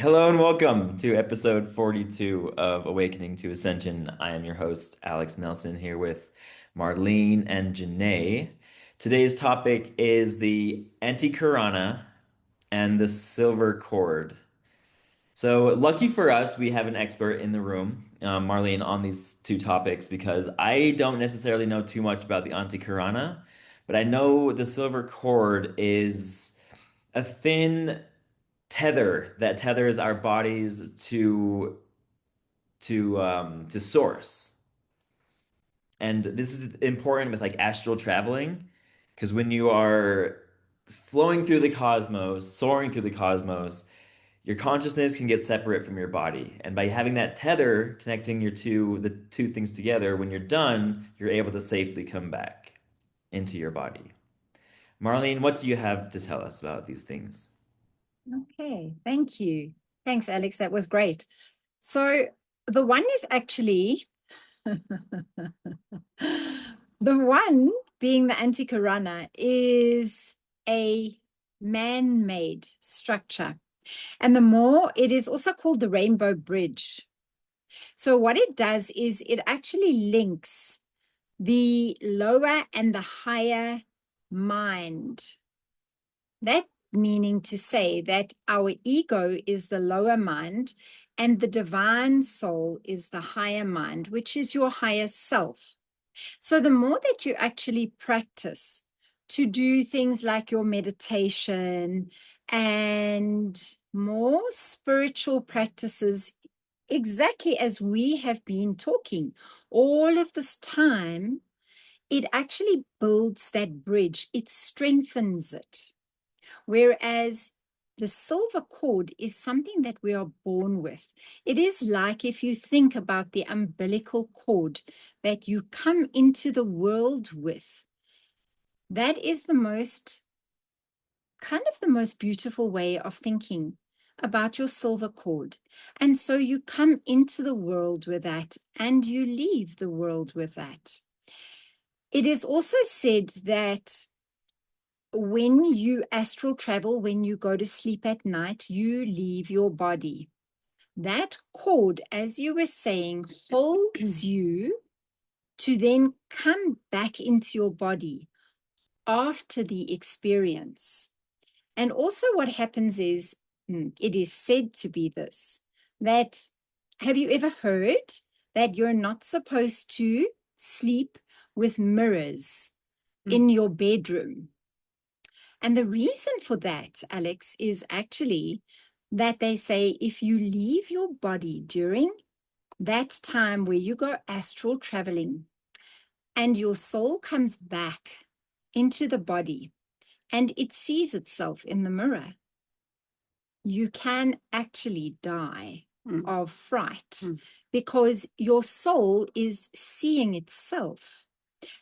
Hello and welcome to episode 42 of Awakening to Ascension. I am your host, Alex Nelson, here with Marlene and Janae. Today's topic is the Antahkarana and the silver cord. So, lucky for us, we have an expert in the room, Marlene, on these two topics because I don't necessarily know too much about the Antahkarana, but I know the silver cord is a thin tether that tethers our bodies to source. And this is important with like astral traveling, because when you are flowing through the cosmos, soaring through the cosmos, your consciousness can get separate from your body. And by having that tether connecting the two things together, when you're done, you're able to safely come back into your body. Marlene, what do you have to tell us about these things? Okay, thank you. Thanks, Alex. That was great. So the one is actually the one being the Antahkarana is a man-made structure. And the more it is also called the Rainbow Bridge. So what it does is it actually links the lower and the higher mind. That meaning to say that our ego is the lower mind and the divine soul is the higher mind, which is your higher self. So the more that you actually practice to do things like your meditation and more spiritual practices, exactly as we have been talking all of this time, it actually builds that bridge, it strengthens it. Whereas the silver cord is something that we are born with. It is like if you think about the umbilical cord that you come into the world with. That is the most beautiful way of thinking about your silver cord. And so you come into the world with that and you leave the world with that. It is also said that when you astral travel, when you go to sleep at night, you leave your body. That cord, as you were saying, holds you to then come back into your body after the experience. And also, what happens is, it is said to be this, that have you ever heard that you're not supposed to sleep with mirrors in your bedroom? And the reason for that, Alex, is actually that they say if you leave your body during that time where you go astral traveling and your soul comes back into the body and it sees itself in the mirror, you can actually die of fright because your soul is seeing itself.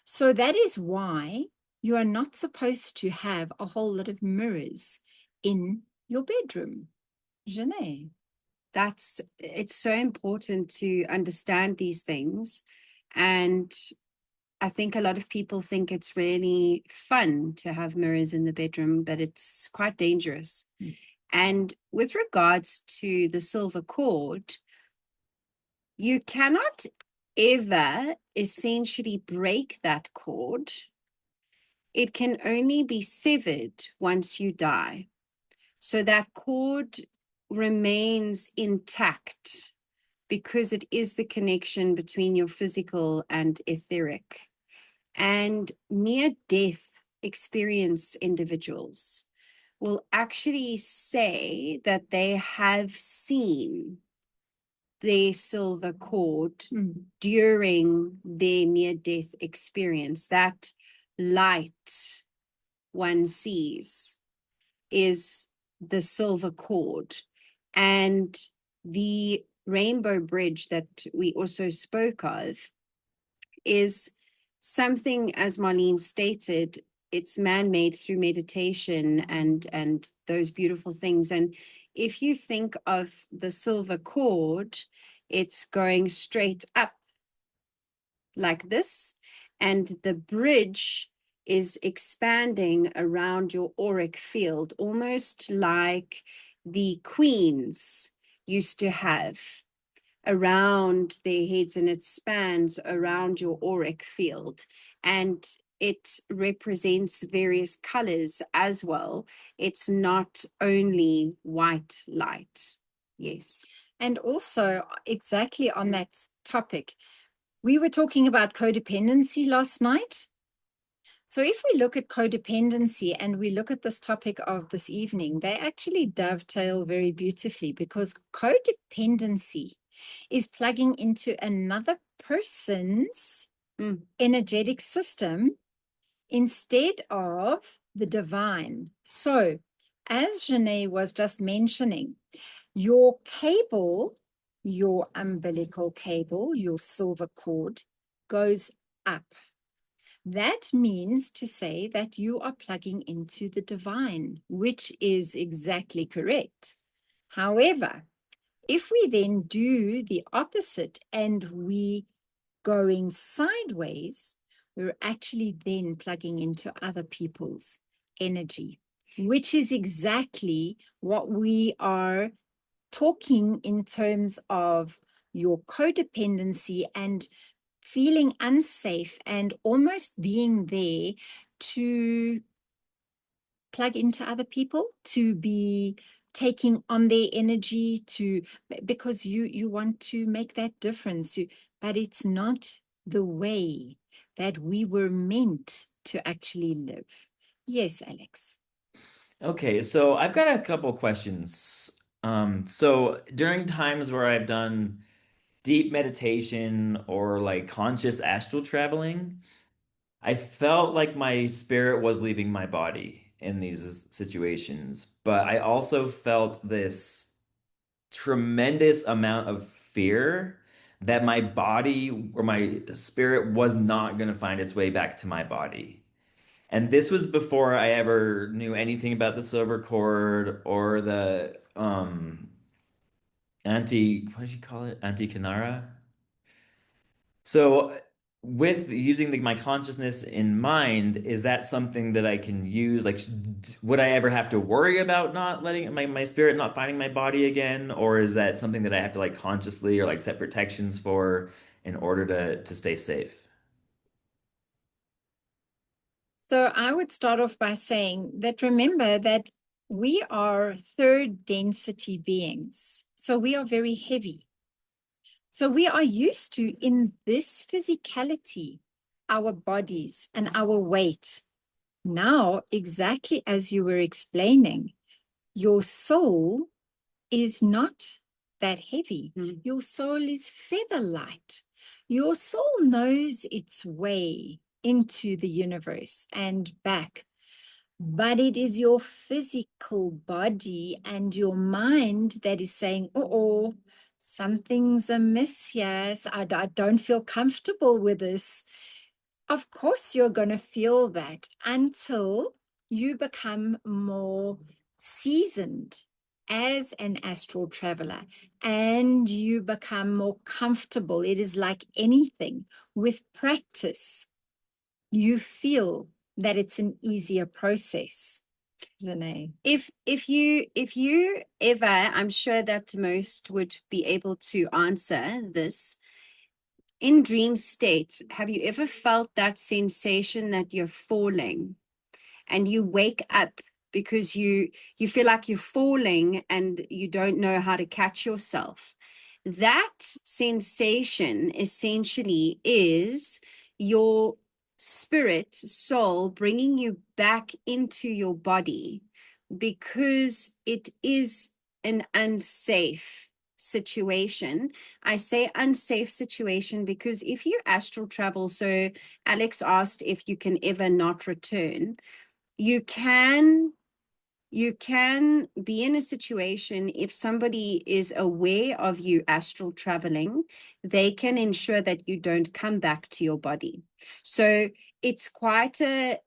So that is why you are not supposed to have a whole lot of mirrors in your bedroom. Janae. It's so important to understand these things. And I think a lot of people think it's really fun to have mirrors in the bedroom, but it's quite dangerous. And with regards to the silver cord, you cannot ever essentially break that cord. It can only be severed once you die. So that cord remains intact because it is the connection between your physical and etheric. And near-death experience individuals will actually say that they have seen the silver cord during their near-death experience. That light one sees is the silver cord. And the rainbow bridge that we also spoke of is something, as Marlene stated, it's man-made through meditation and those beautiful things. And if you think of the silver cord, it's going straight up like this, and the bridge is expanding around your auric field, almost like the queens used to have around their heads, and it spans around your auric field, and it represents various colors as well. It's not only white light. Yes. And also, exactly on that topic, we were talking about codependency last night. So if we look at codependency and we look at this topic of this evening, they actually dovetail very beautifully, because codependency is plugging into another person's energetic system instead of the divine. So, as Janae was just mentioning, your cable, your umbilical cable, your silver cord, goes up. That means to say that you are plugging into the divine, which is exactly correct. However, if we then do the opposite and we going sideways, we're actually then plugging into other people's energy, which is exactly what we are talking in terms of your codependency and feeling unsafe and almost being there to plug into other people, to be taking on their energy, to because you want to make that difference, but it's not the way that we were meant to actually live. Yes, Alex. Okay, so I've got a couple questions. So during times where I've done deep meditation or like conscious astral traveling, I felt like my spirit was leaving my body in these situations, but I also felt this tremendous amount of fear that my body or my spirit was not going to find its way back to my body. And this was before I ever knew anything about the silver cord or the what did you call it? Antikanara. So with using my consciousness in mind, is that something that I can use? Like, would I ever have to worry about not letting my spirit not finding my body again? Or is that something that I have to like consciously or like set protections for in order to stay safe? So I would start off by saying that remember that we are third density beings. So we are very heavy. So we are used to, in this physicality, our bodies and our weight. Now, exactly as you were explaining, your soul is not that heavy. Your soul is feather light. Your soul knows its way into the universe and back, but it is your physical body and your mind that is saying, oh, something's amiss here. So I don't feel comfortable with this. Of course, you're going to feel that until you become more seasoned as an astral traveler and you become more comfortable. It is like anything with practice. You feel that it's an easier process. Janae. If you ever, I'm sure that most would be able to answer this. In dream state, have you ever felt that sensation that you're falling and you wake up because you feel like you're falling and you don't know how to catch yourself? That sensation essentially is your spirit, soul, bringing you back into your body, because it is an unsafe situation. I say unsafe situation because if you astral travel, so Alex asked if you can ever not return, you can be in a situation, if somebody is aware of you astral traveling, they can ensure that you don't come back to your body. So it's quite a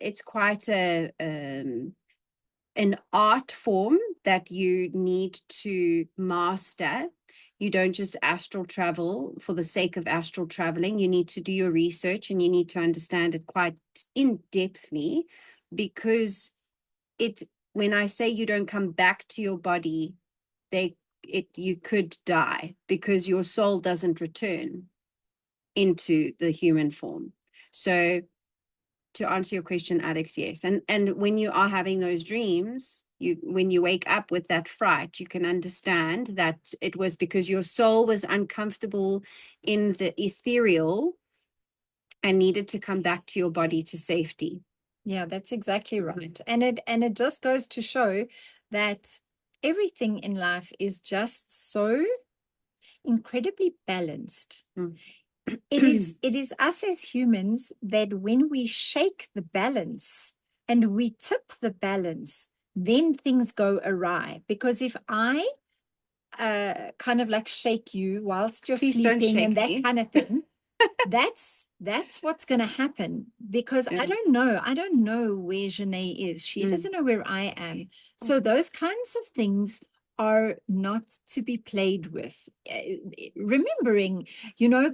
an art form that you need to master. You don't just astral travel for the sake of astral traveling. You need to do your research and you need to understand it quite in-depthly, because when I say you don't come back to your body, you could die because your soul doesn't return into the human form. So to answer your question, Alex, yes. And when you are having those dreams, when you wake up with that fright, you can understand that it was because your soul was uncomfortable in the ethereal and needed to come back to your body to safety. Yeah, that's exactly right. And it just goes to show that everything in life is just so incredibly balanced. It is us as humans that when we shake the balance and we tip the balance, then things go awry. Because if I kind of like shake you whilst you're Please don't sleeping shake and that me. kind of thing, that's what's going to happen. Because Yeah. I don't know where Janae is. She doesn't know where I am. So those kinds of things are not to be played with. Remembering,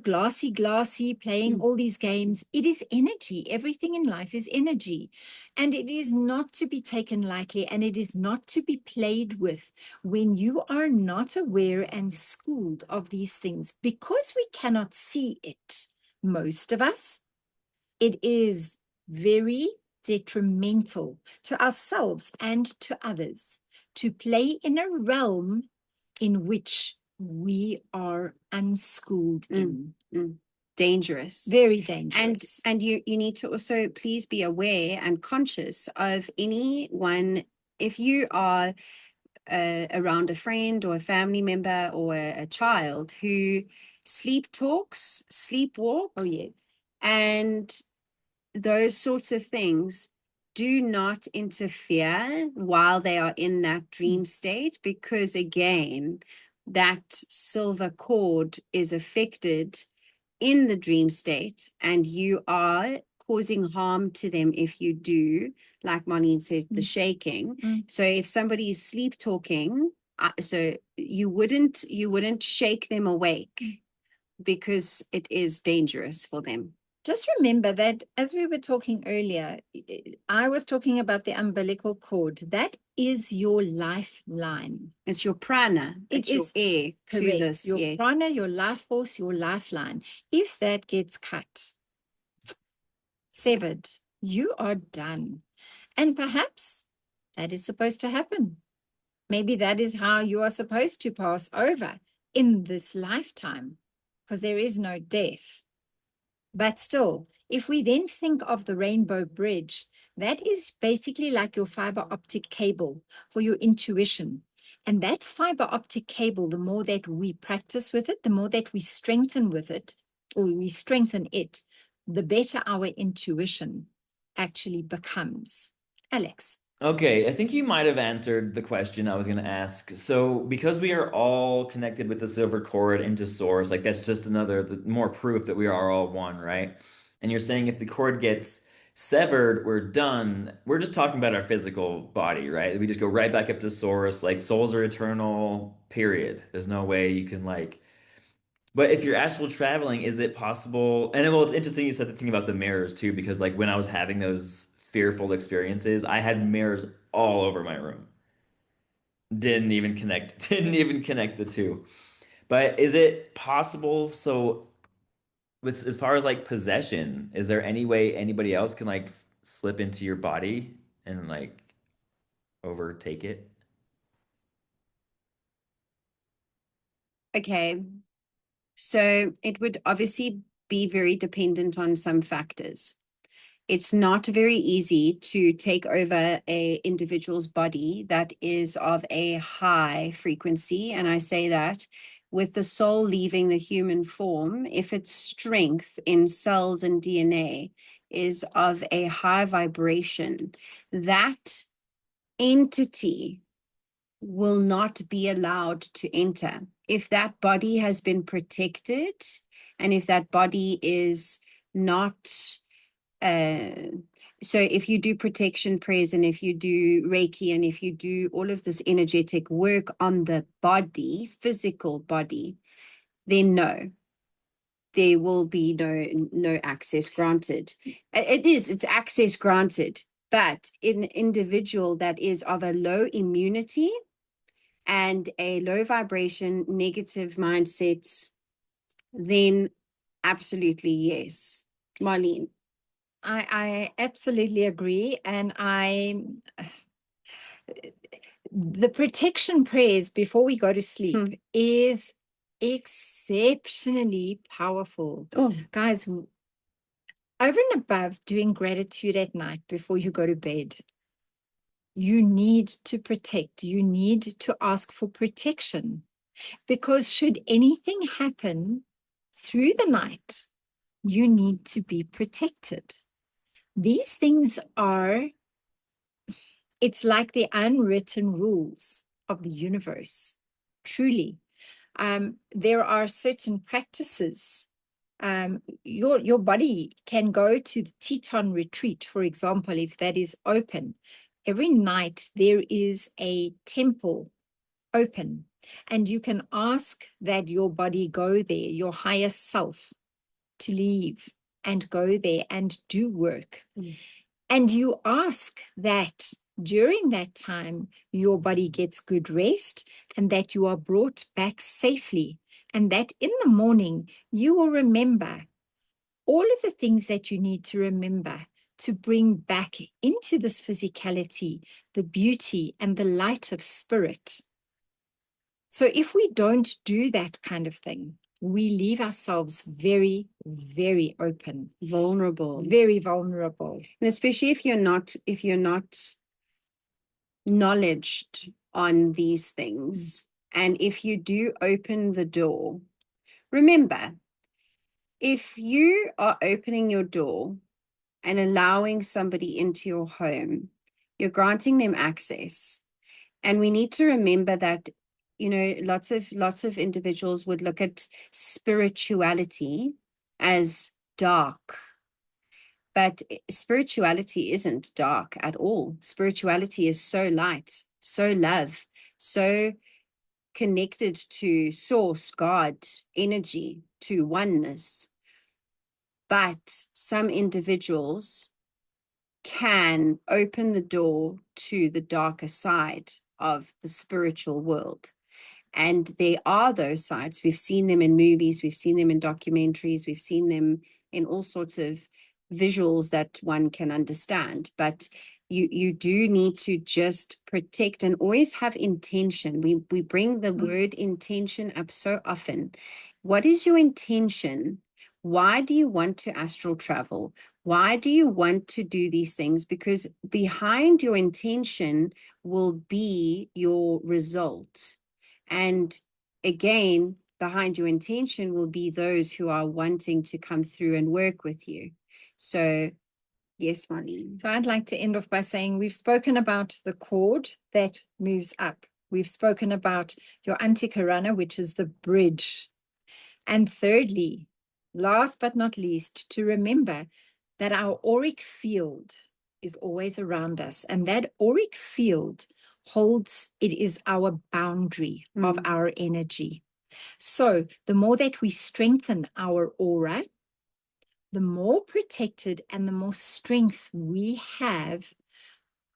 glassy, playing all these games, it is energy. Everything in life is energy. And it is not to be taken lightly, and it is not to be played with when you are not aware and schooled of these things, because we cannot see it. Most of us, it is very detrimental to ourselves and to others to play in a realm in which we are unschooled in. Dangerous. Very dangerous. And you need to also please be aware and conscious of anyone, if you are around a friend or a family member or a child who sleep talks, sleepwalks. Oh, yes. And those sorts of things, do not interfere while they are in that dream state, because again, that silver cord is affected in the dream state, and you are causing harm to them if you do, like Marlene said, the shaking. So if somebody is sleep talking, so you wouldn't shake them awake, because it is dangerous for them. Just remember that, as we were talking earlier, I was talking about the umbilical cord. That is your lifeline. It's your prana. It's your air to this. Your yes. prana, your life force, your lifeline. If that gets cut, severed, you are done. And perhaps that is supposed to happen. Maybe that is how you are supposed to pass over in this lifetime, because there is no death. But still, if we then think of the rainbow bridge, that is basically like your fiber optic cable for your intuition. And that fiber optic cable, the more that we practice with it, the more that we strengthen with it, or we strengthen it, the better our intuition actually becomes. Alex. Okay, I think you might have answered the question I was going to ask. So, because we are all connected with the silver cord into source, like that's just more proof that we are all one, right? And you're saying if the cord gets severed, we're done. We're just talking about our physical body, right? We just go right back up to source. Like souls are eternal, period. There's no way you can but if you're astral traveling, is it possible? And well, it's interesting you said the thing about the mirrors too, because like when I was having those fearful experiences, I had mirrors all over my room. Didn't even connect the two. But is it possible? So, as far as like possession, is there any way anybody else can like slip into your body and like overtake it? Okay. So it would obviously be very dependent on some factors. It's not very easy to take over a individual's body that is of a high frequency. And I say that with the soul leaving the human form, if its strength in cells and DNA is of a high vibration, that entity will not be allowed to enter. If that body has been protected, and if that body is not so if you do protection prayers, and if you do Reiki, and if you do all of this energetic work on the body, physical body, then no, there will be no access granted. It's access granted, but in an individual that is of a low immunity and a low vibration, negative mindset, then absolutely yes. Marlene. I absolutely agree. And the protection prayers before we go to sleep is exceptionally powerful. Oh, Guys, over and above doing gratitude at night before you go to bed, you need to protect. You need to ask for protection, because should anything happen through the night, you need to be protected. These things are, it's like the unwritten rules of the universe, truly. There are certain practices. Your body can go to the Teton retreat, for example, if that is open. Every night there is a temple open, and you can ask that your body go there, your higher self, to leave and go there and do work. And you ask that during that time, your body gets good rest and that you are brought back safely. And that in the morning, you will remember all of the things that you need to remember to bring back into this physicality, the beauty and the light of spirit. So if we don't do that kind of thing, we leave ourselves very, very open, vulnerable, very vulnerable. And especially if you're not knowledged on these things. And if you do open the door, remember, if you are opening your door and allowing somebody into your home, you're granting them access. And we need to remember that, you know, lots of individuals would look at spirituality as dark. But spirituality isn't dark at all. Spirituality is so light, so love, so connected to source, God, energy, to oneness. But some individuals can open the door to the darker side of the spiritual world. And there are those sides. We've seen them in movies, we've seen them in documentaries, we've seen them in all sorts of visuals that one can understand. But you do need to just protect and always have intention. We bring the word intention up so often. What is your intention? Why do you want to astral travel? Why do you want to do these things? Because behind your intention will be your result. And again, behind your intention will be those who are wanting to come through and work with you. So, yes, Marlene. So I'd like to end off by saying we've spoken about the cord that moves up. We've spoken about your Antahkarana, which is the bridge. And thirdly, last but not least, to remember that our auric field is always around us. And that auric field holds, it is our boundary of our energy. So the more that we strengthen our aura, the more protected and the more strength we have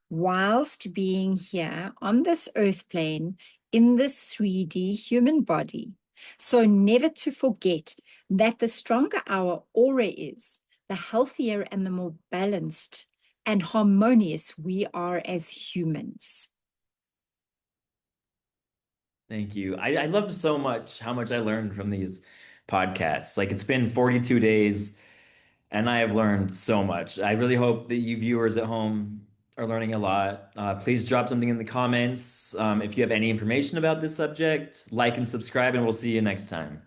whilst being here on this earth plane in this 3D human body. So never to forget that the stronger our aura is, the healthier and the more balanced and harmonious we are as humans. Thank you. I loved so much how much I learned from these podcasts. Like it's been 42 days and I have learned so much. I really hope that you viewers at home are learning a lot. Please drop something in the comments. If you have any information about this subject, like and subscribe, and we'll see you next time.